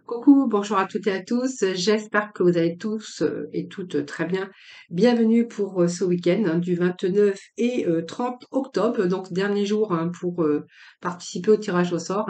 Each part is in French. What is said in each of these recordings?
Coucou, bonjour à toutes et à tous. J'espère que vous allez tous et toutes très bien. Bienvenue pour ce week-end du 29 et 30 octobre, donc dernier jour pour participer au tirage au sort.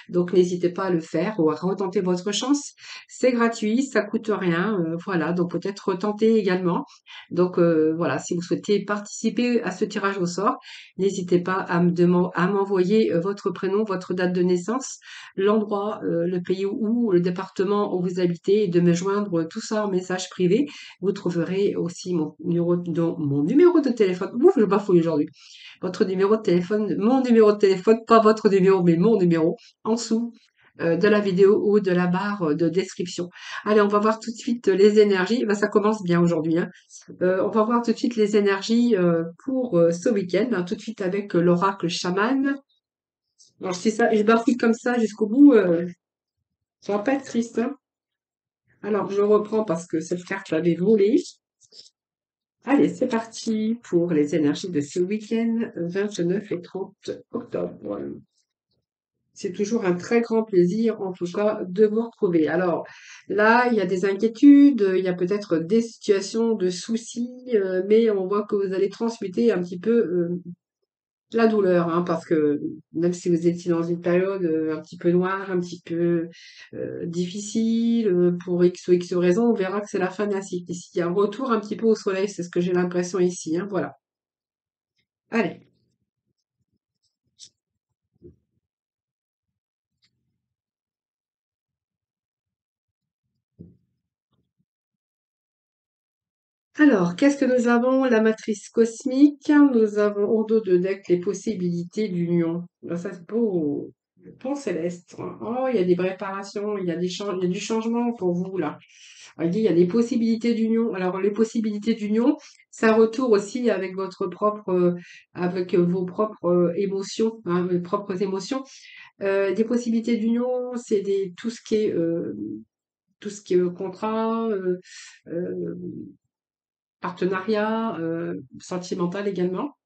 Donc n'hésitez pas à le faire ou à retenter votre chance. C'est gratuit, ça coûte rien. Voilà, donc peut-être retenter également. Donc voilà, si vous souhaitez participer à ce tirage au sort, n'hésitez pas à m'envoyer votre prénom, votre date de naissance, l'endroit, le pays où, le département où vous habitez et de me joindre tout ça en message privé. Vous trouverez aussi mon numéro de téléphone. Ouf, je bafouille aujourd'hui. Votre numéro de téléphone, mon numéro de téléphone, pas votre numéro, mais mon numéro, en dessous de la vidéo ou de la barre de description. Allez, on va voir tout de suite les énergies. Ben, ça commence bien aujourd'hui, hein. On va voir tout de suite les énergies pour ce week-end, tout de suite avec l'oracle chaman. Alors, si ça, je bafouille comme ça jusqu'au bout, ça va pas être triste, hein. Alors, je reprends parce que cette carte l'avait volée. Allez, c'est parti pour les énergies de ce week-end, 29 et 30 octobre. C'est toujours un très grand plaisir, en tout cas, de vous retrouver. Alors, là, il y a des inquiétudes, il y a peut-être des situations de soucis, mais on voit que vous allez transmuter un petit peu la douleur, parce que même si vous étiez dans une période un petit peu noire, un petit peu difficile, pour X ou X raisons, on verra que c'est la fin d'un cycle. Ici, il y a un retour un petit peu au soleil, c'est ce que j'ai l'impression ici, hein, voilà. Allez. Alors, qu'est-ce que nous avons? La matrice cosmique. Nous avons au dos de deck les possibilités d'union. Là, ça, c'est beau. Le pont céleste. Oh, il y a des réparations, il y a du changement pour vous, là. Il dit, il y a des possibilités d'union. Alors, les possibilités d'union, ça retourne aussi avec avec vos propres émotions, vos propres émotions. Des possibilités d'union, c'est tout ce qui est contrat, euh, partenariat, sentimental également.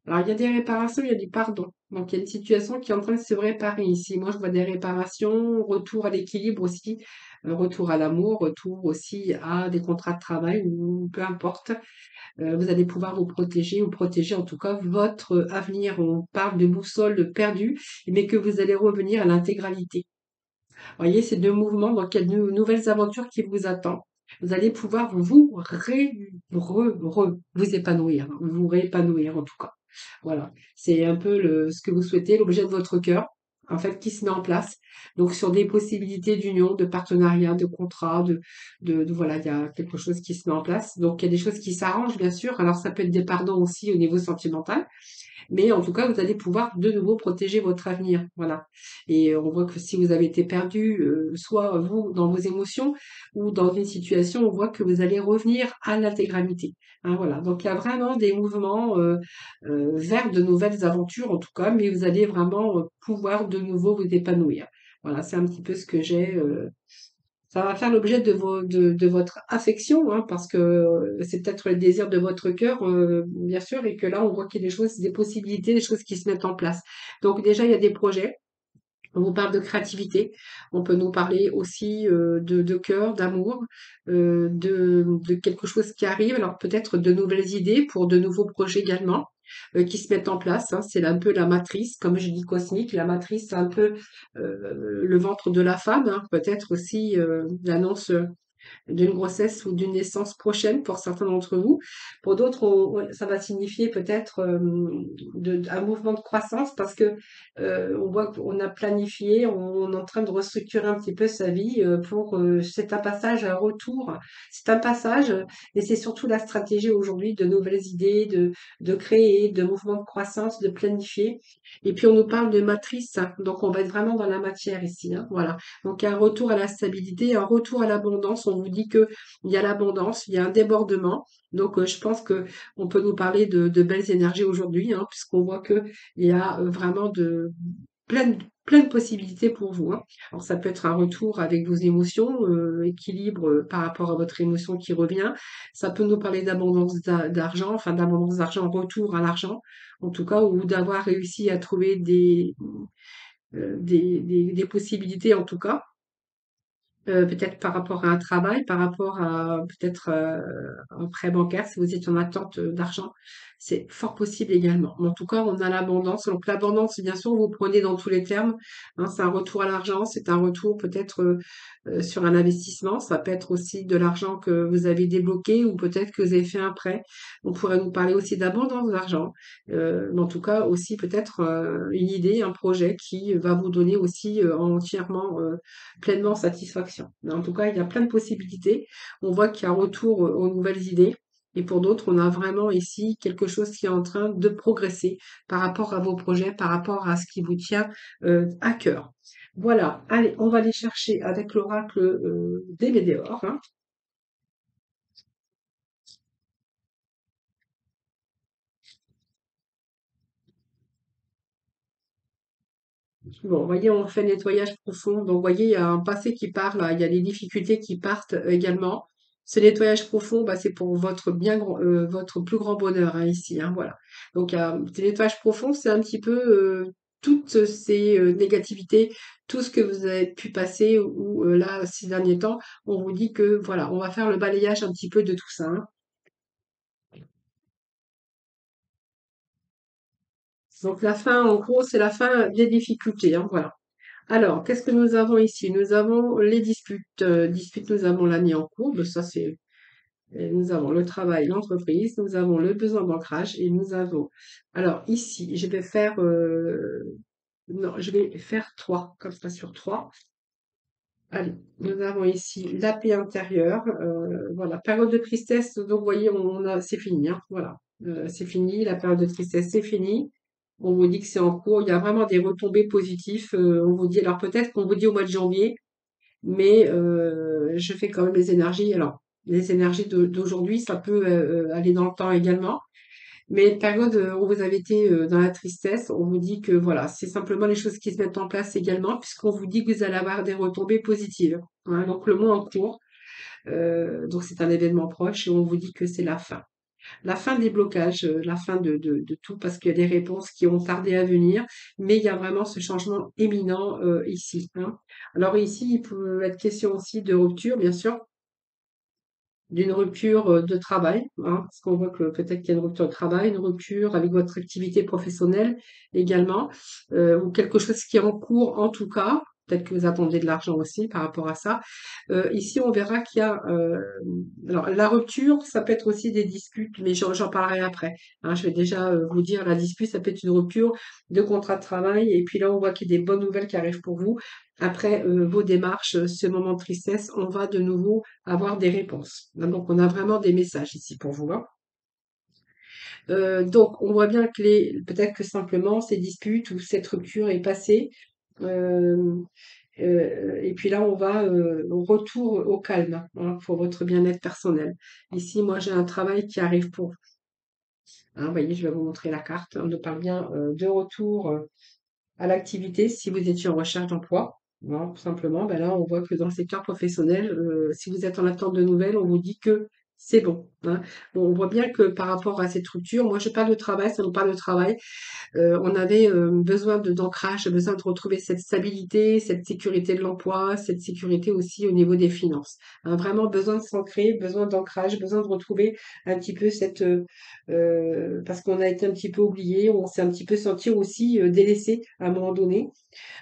Alors, il y a des réparations, il y a du pardon. Donc, il y a une situation qui est en train de se réparer ici. Moi, je vois des réparations, retour à l'équilibre aussi, retour à l'amour, retour aussi à des contrats de travail ou peu importe. Vous allez pouvoir vous protéger ou protéger en tout cas votre avenir. On parle de boussole perdue, mais que vous allez revenir à l'intégralité. Voyez, ces deux mouvements, donc il y a de nouvelles aventures qui vous attendent. Vous allez pouvoir vous épanouir, vous réépanouir en tout cas. Voilà, c'est un peu ce que vous souhaitez, l'objet de votre cœur, en fait, qui se met en place. Donc sur des possibilités d'union, de partenariat, de contrat, voilà, il y a quelque chose qui se met en place. Donc il y a des choses qui s'arrangent, bien sûr. Alors ça peut être des pardons aussi au niveau sentimental. Mais en tout cas, vous allez pouvoir de nouveau protéger votre avenir. Voilà. Et on voit que si vous avez été perdu, soit vous dans vos émotions ou dans une situation, on voit que vous allez revenir à l'intégralité. Voilà. Donc il y a vraiment des mouvements vers de nouvelles aventures en tout cas, mais vous allez vraiment pouvoir de nouveau vous épanouir. Voilà, c'est un petit peu ce que j'ai. Ça va faire l'objet de votre affection, parce que c'est peut-être le désir de votre cœur, bien sûr, et que là, on voit qu'il y a des choses, des possibilités, des choses qui se mettent en place. Donc déjà, il y a des projets. On vous parle de créativité. On peut nous parler aussi de cœur, d'amour, de quelque chose qui arrive. Alors peut-être de nouvelles idées pour de nouveaux projets également qui se mettent en place. C'est un peu la matrice, comme je dis cosmique. La matrice, c'est un peu le ventre de la femme. Peut-être aussi l'annonce d'une grossesse ou d'une naissance prochaine pour certains d'entre vous. Pour d'autres, ça va signifier peut-être un mouvement de croissance parce que on voit qu'on a planifié, on est en train de restructurer un petit peu sa vie c'est un passage, un retour, c'est un passage et c'est surtout la stratégie aujourd'hui de nouvelles idées, de créer, de mouvements de croissance, de planifier. Et puis on nous parle de matrice, donc on va être vraiment dans la matière ici, voilà. Donc un retour à la stabilité, un retour à l'abondance. On vous dit que il y a l'abondance, il y a un débordement. Donc je pense que on peut nous parler de belles énergies aujourd'hui, puisqu'on voit que il y a vraiment de plein de possibilités pour vous. Alors ça peut être un retour avec vos émotions, équilibre par rapport à votre émotion qui revient. Ça peut nous parler d'abondance d'argent, enfin d'abondance d'argent, retour à l'argent, en tout cas, ou d'avoir réussi à trouver des possibilités en tout cas. Peut-être par rapport à un travail, par rapport à peut-être un prêt bancaire, si vous êtes en attente d'argent, c'est fort possible également. Mais en tout cas, on a l'abondance. Donc l'abondance, bien sûr, vous prenez dans tous les termes, hein, c'est un retour à l'argent, c'est un retour peut-être sur un investissement. Ça peut être aussi de l'argent que vous avez débloqué ou peut-être que vous avez fait un prêt. On pourrait nous parler aussi d'abondance d'argent. Mais en tout cas, aussi peut-être une idée, un projet qui va vous donner aussi entièrement pleinement satisfaction. Mais en tout cas, il y a plein de possibilités. On voit qu'il y a un retour aux nouvelles idées. Et pour d'autres, on a vraiment ici quelque chose qui est en train de progresser par rapport à vos projets, par rapport à ce qui vous tient à cœur. Voilà, allez, on va aller chercher avec l'oracle des Météores, hein. Bon, vous voyez, on fait nettoyage profond. Donc, vous voyez, il y a un passé qui part là, il y a des difficultés qui partent également. Ce nettoyage profond, bah, c'est pour votre votre plus grand bonheur hein, ici, hein, voilà. Donc, ce nettoyage profond, c'est un petit peu toutes ces négativités, tout ce que vous avez pu passer ou là, ces derniers temps, on vous dit que voilà, on va faire le balayage un petit peu de tout ça, hein. Donc, la fin, en gros, c'est la fin des difficultés, hein, voilà. Alors, qu'est-ce que nous avons ici? Nous avons les disputes. Disputes, nous avons l'année en cours. Ben, ça, c'est, nous avons le travail, l'entreprise. Nous avons le besoin d'ancrage et nous avons. Alors, ici, je vais faire. Non, je vais faire trois, comme ça sur trois. Allez, nous avons ici la paix intérieure. Voilà, période de tristesse. Donc, vous voyez, c'est fini, hein, voilà. C'est fini. La période de tristesse, c'est fini. On vous dit que c'est en cours. Il y a vraiment des retombées positives. On vous dit, alors peut-être qu'on vous dit au mois de janvier. Mais je fais quand même les énergies. Alors, les énergies d'aujourd'hui, ça peut aller dans le temps également. Mais période où vous avez été dans la tristesse, on vous dit que voilà, c'est simplement les choses qui se mettent en place également, puisqu'on vous dit que vous allez avoir des retombées positives, hein. Donc le mois en cours, donc c'est un événement proche et on vous dit que c'est la fin. La fin des blocages, la fin de tout, parce qu'il y a des réponses qui ont tardé à venir, mais il y a vraiment ce changement éminent ici, hein. Alors ici, il peut être question aussi de rupture, bien sûr, d'une rupture de travail, hein, parce qu'on voit que peut-être qu'il y a une rupture de travail, une rupture avec votre activité professionnelle également, ou quelque chose qui est en cours en tout cas. Peut-être que vous attendez de l'argent aussi par rapport à ça. Ici, on verra qu'il y a, alors la rupture, ça peut être aussi des disputes, mais j'en parlerai après, hein. Je vais déjà vous dire, la dispute, ça peut être une rupture de contrat de travail, et puis là, on voit qu'il y a des bonnes nouvelles qui arrivent pour vous. Après vos démarches, ce moment de tristesse, on va de nouveau avoir des réponses, hein. Donc, on a vraiment des messages ici pour vous, hein. Donc, on voit bien que peut-être que simplement ces disputes ou cette rupture est passée. Euh, et puis là, on va au retour au calme, hein, pour votre bien-être personnel. Ici, moi, j'ai un travail qui arrive pour vous, hein. Vous voyez, je vais vous montrer la carte. On nous parle bien de retour à l'activité si vous étiez en recherche d'emploi. Voilà, tout simplement, ben là, on voit que dans le secteur professionnel, si vous êtes en attente de nouvelles, on vous dit que c'est bon, hein. Bon, on voit bien que par rapport à cette rupture, moi je parle de travail, ça nous parle de travail. On avait besoin d'ancrage, besoin de retrouver cette stabilité, cette sécurité de l'emploi, cette sécurité aussi au niveau des finances, hein. Vraiment besoin de s'ancrer, besoin d'ancrage, besoin de retrouver un petit peu parce qu'on a été un petit peu oublié, on s'est un petit peu senti aussi délaissé à un moment donné.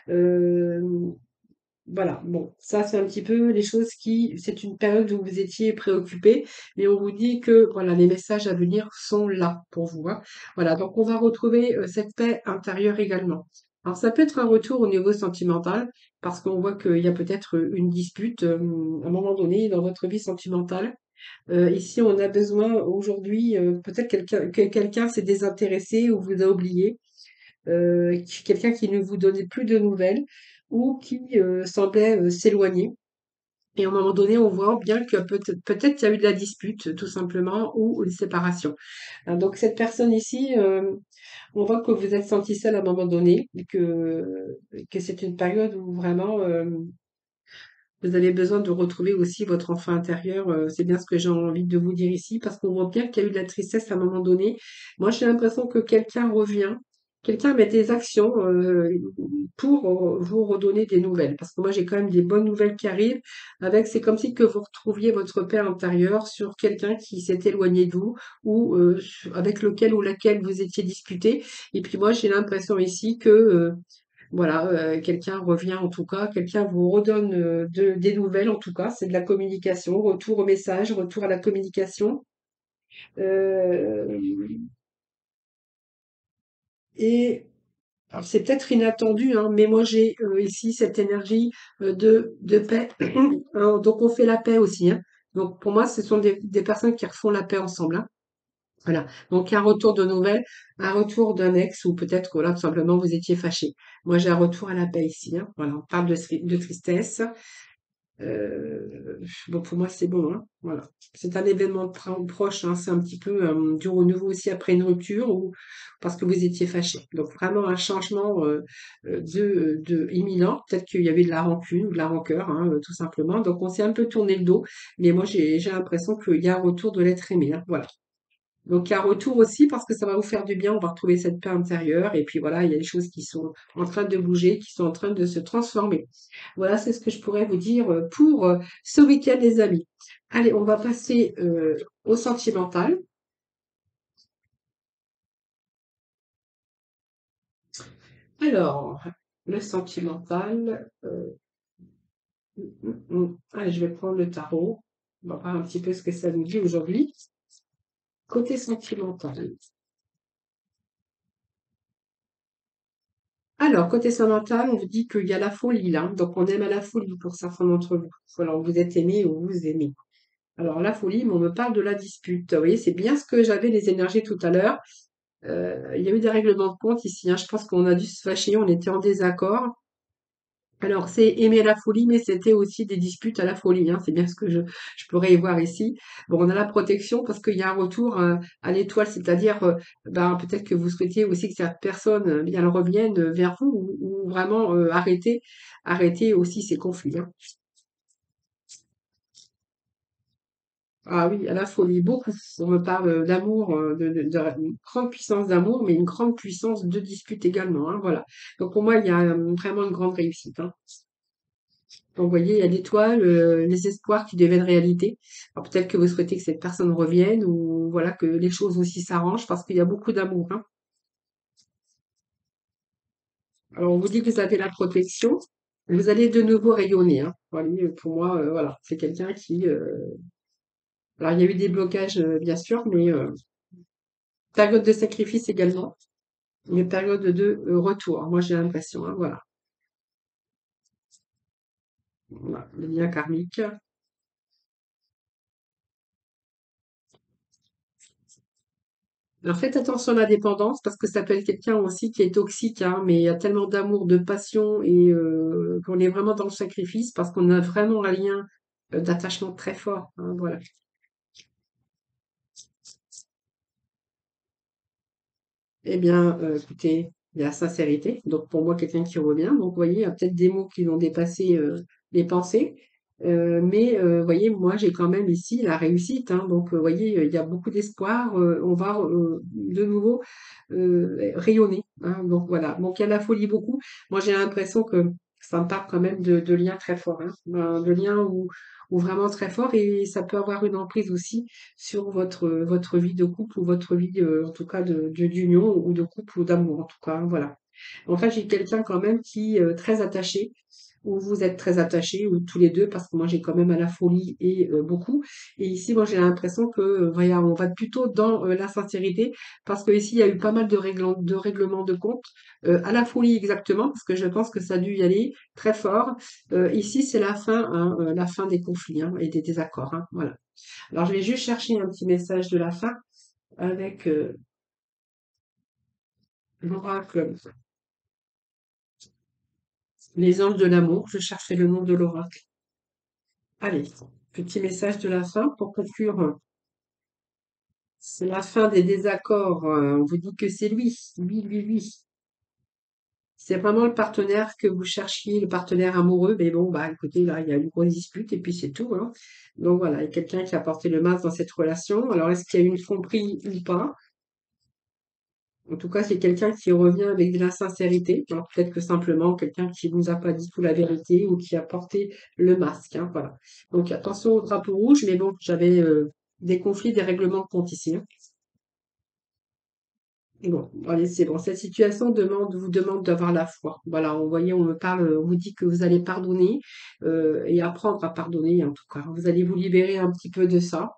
Euh, voilà, bon, ça c'est un petit peu les choses c'est une période où vous étiez préoccupé, mais on vous dit que voilà, les messages à venir sont là pour vous, hein. Voilà, donc on va retrouver cette paix intérieure également. Alors ça peut être un retour au niveau sentimental, parce qu'on voit qu'il y a peut-être une dispute à un moment donné dans votre vie sentimentale. Ici, on a besoin aujourd'hui, peut-être que quelqu'un s'est désintéressé ou vous a oublié, quelqu'un qui ne vous donnait plus de nouvelles ou qui semblait s'éloigner. Et à un moment donné, on voit bien que peut-être qu'il y a eu de la dispute, tout simplement, ou une séparation, hein. Donc cette personne ici, on voit que vous êtes senti seul à un moment donné, et que c'est une période où vraiment vous avez besoin de retrouver aussi votre enfant intérieur. C'est bien ce que j'ai envie de vous dire ici, parce qu'on voit bien qu'il y a eu de la tristesse à un moment donné. Moi, j'ai l'impression que quelqu'un revient, quelqu'un met des actions pour vous redonner des nouvelles. Parce que moi, j'ai quand même des bonnes nouvelles qui arrivent. C'est comme si que vous retrouviez votre paix intérieure sur quelqu'un qui s'est éloigné de vous ou avec lequel ou laquelle vous étiez disputé. Et puis moi, j'ai l'impression ici que voilà, quelqu'un revient en tout cas, quelqu'un vous redonne des nouvelles en tout cas. C'est de la communication, retour au message, retour à la communication. Euh, et Alors, c'est peut-être inattendu, hein, mais moi j'ai ici cette énergie de paix. Hein, donc on fait la paix aussi. Hein. Donc pour moi, ce sont des personnes qui refont la paix ensemble. Hein. Voilà. Donc un retour de nouvelles, un retour d'un ex ou peut-être que là tout simplement vous étiez fâché. Moi j'ai un retour à la paix ici. Hein. Voilà, on parle de tristesse. Bon, pour moi, c'est bon, hein. Voilà. C'est un événement proche, hein. C'est un petit peu du renouveau aussi après une rupture ou parce que vous étiez fâché. Donc vraiment un changement de imminent. Peut-être qu'il y avait de la rancune ou de la rancœur, hein, tout simplement. Donc on s'est un peu tourné le dos, mais moi j'ai l'impression qu'il y a un retour de l'être aimé, hein. Voilà. Donc, il y a un retour aussi parce que ça va vous faire du bien, on va retrouver cette paix intérieure. Et puis voilà, il y a des choses qui sont en train de bouger, qui sont en train de se transformer. Voilà, c'est ce que je pourrais vous dire pour ce week-end, les amis. Allez, on va passer au sentimental. Alors, le sentimental. Allez, je vais prendre le tarot. On va voir un petit peu ce que ça nous dit aujourd'hui. Côté sentimental. Alors, côté sentimental, on vous dit qu'il y a la folie là. Donc, on aime à la folie pour certains d'entre vous. Alors, vous êtes aimé ou vous aimez. Alors, la folie, mais on me parle de la dispute. Vous voyez, c'est bien ce que j'avais les énergies tout à l'heure. Il y a eu des règlements de compte ici. Hein. Je pense qu'on a dû se fâcher, on était en désaccord. Alors, c'est aimer la folie, mais c'était aussi des disputes à la folie. Hein. C'est bien ce que je pourrais y voir ici. Bon, on a la protection parce qu'il y a un retour à l'étoile, c'est-à-dire, ben, peut-être que vous souhaitiez aussi que cette personne, bien, elle revienne vers vous ou vraiment arrêter aussi ces conflits. Hein. Ah oui, à la folie, beaucoup. On me parle d'amour, une grande puissance d'amour, mais une grande puissance de dispute également. Hein, voilà. Donc pour moi, il y a vraiment une grande réussite. Hein. Donc, vous voyez, il y a l'étoile, les espoirs qui deviennent réalité. Alors peut-être que vous souhaitez que cette personne revienne ou voilà que les choses aussi s'arrangent parce qu'il y a beaucoup d'amour. Hein. Alors on vous dit que vous avez la protection, vous allez de nouveau rayonner. Hein. Voilà, pour moi, voilà, c'est quelqu'un qui. Alors il y a eu des blocages, bien sûr, mais période de sacrifice également, mais période de retour. Moi j'ai l'impression. Hein, voilà. Voilà, le lien karmique. Alors faites attention à la dépendance parce que ça peut être quelqu'un aussi qui est toxique, hein, mais il y a tellement d'amour, de passion et qu'on est vraiment dans le sacrifice parce qu'on a vraiment un lien d'attachement très fort. Hein, voilà. Eh bien, écoutez, il y a sincérité. Donc pour moi, quelqu'un qui revient. Donc vous voyez, il y a peut-être des mots qui vont dépasser les pensées. Mais vous voyez, moi j'ai quand même ici la réussite. Hein. Donc vous voyez, il y a beaucoup d'espoir. On va de nouveau rayonner. Hein. Donc voilà. Donc il y a la folie beaucoup. Moi j'ai l'impression que ça me parle quand même de liens très forts. Hein. De liens où vraiment très forts et ça peut avoir une emprise aussi sur votre vie de couple ou votre vie, en tout cas, d'union ou de couple ou d'amour, en tout cas, hein, voilà. En fait, j'ai quelqu'un quand même qui est très attaché, ou vous êtes très attachés, ou tous les deux, parce que moi j'ai quand même à la folie et beaucoup. Et ici, moi j'ai l'impression que, voilà, on va plutôt dans la sincérité, parce que ici il y a eu pas mal de règlements de compte, à la folie exactement, parce que je pense que ça a dû y aller très fort. Ici, c'est la fin des conflits hein, et des désaccords. Hein, voilà. Alors, je vais juste chercher un petit message de la fin avec l'oracle, les anges de l'amour. Je cherchais le nom de l'oracle. Allez, petit message de la fin pour conclure. C'est la fin des désaccords. On vous dit que c'est lui, lui. C'est vraiment le partenaire que vous cherchiez, le partenaire amoureux. Mais bon, bah écoutez, là, il y a une grosse dispute et puis c'est tout. Hein. Donc voilà, il y a quelqu'un qui a porté le masque dans cette relation. Alors, est-ce qu'il y a eu une tromperie ou pas? En tout cas, c'est quelqu'un qui revient avec de la sincérité. Alors, peut-être que simplement quelqu'un qui vous a pas dit tout la vérité ou qui a porté le masque, hein, voilà. Donc, attention au drapeau rouge, mais bon, j'avais des conflits, des règlements de compte ici, hein. Et bon, allez, c'est bon. Cette situation vous demande d'avoir la foi. Voilà, vous voyez, on me parle, on vous dit que vous allez pardonner et apprendre à pardonner, en tout cas. Vous allez vous libérer un petit peu de ça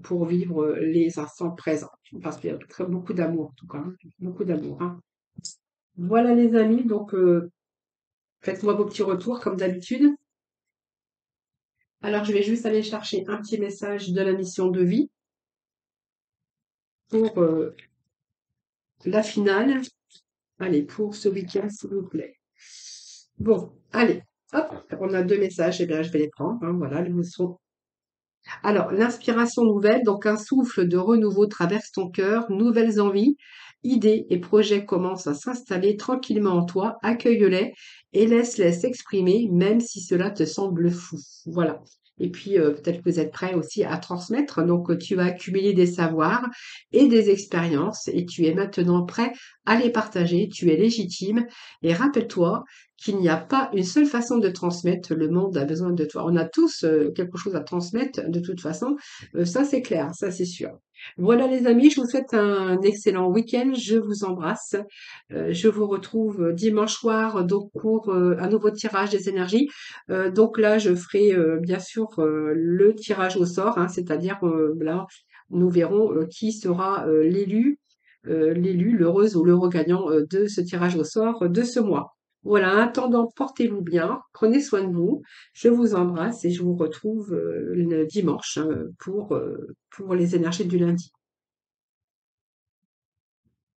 pour vivre les instants présents. Parce qu'il y a beaucoup d'amour, en tout cas, hein. Beaucoup d'amour, hein. Voilà les amis, donc faites-moi vos petits retours comme d'habitude. Alors je vais juste aller chercher un petit message de la mission de vie pour la finale. Allez, pour ce week-end, s'il vous plaît. Bon, allez, hop, on a deux messages, eh bien je vais les prendre, hein, voilà, ils sont. Alors, l'inspiration nouvelle, donc un souffle de renouveau traverse ton cœur, nouvelles envies, idées et projets commencent à s'installer tranquillement en toi, accueille-les et laisse-les s'exprimer, même si cela te semble fou. Voilà. Et puis, peut-être que vous êtes prêts aussi à transmettre. Donc, tu vas accumuler des savoirs et des expériences et tu es maintenant prêt à les partager. Tu es légitime. Et rappelle-toi qu'il n'y a pas une seule façon de transmettre. Le monde a besoin de toi. On a tous quelque chose à transmettre de toute façon. Ça, c'est clair, ça, c'est sûr. Voilà les amis, je vous souhaite un excellent week-end. Je vous embrasse. Je vous retrouve dimanche soir donc pour un nouveau tirage des énergies. Donc là, je ferai bien sûr le tirage au sort, hein, c'est-à-dire là, nous verrons qui sera l'élu, l'heureuse ou l'heureux gagnant de ce tirage au sort de ce mois. Voilà, en attendant, portez-vous bien, prenez soin de vous, je vous embrasse et je vous retrouve le dimanche hein, pour les énergies du lundi.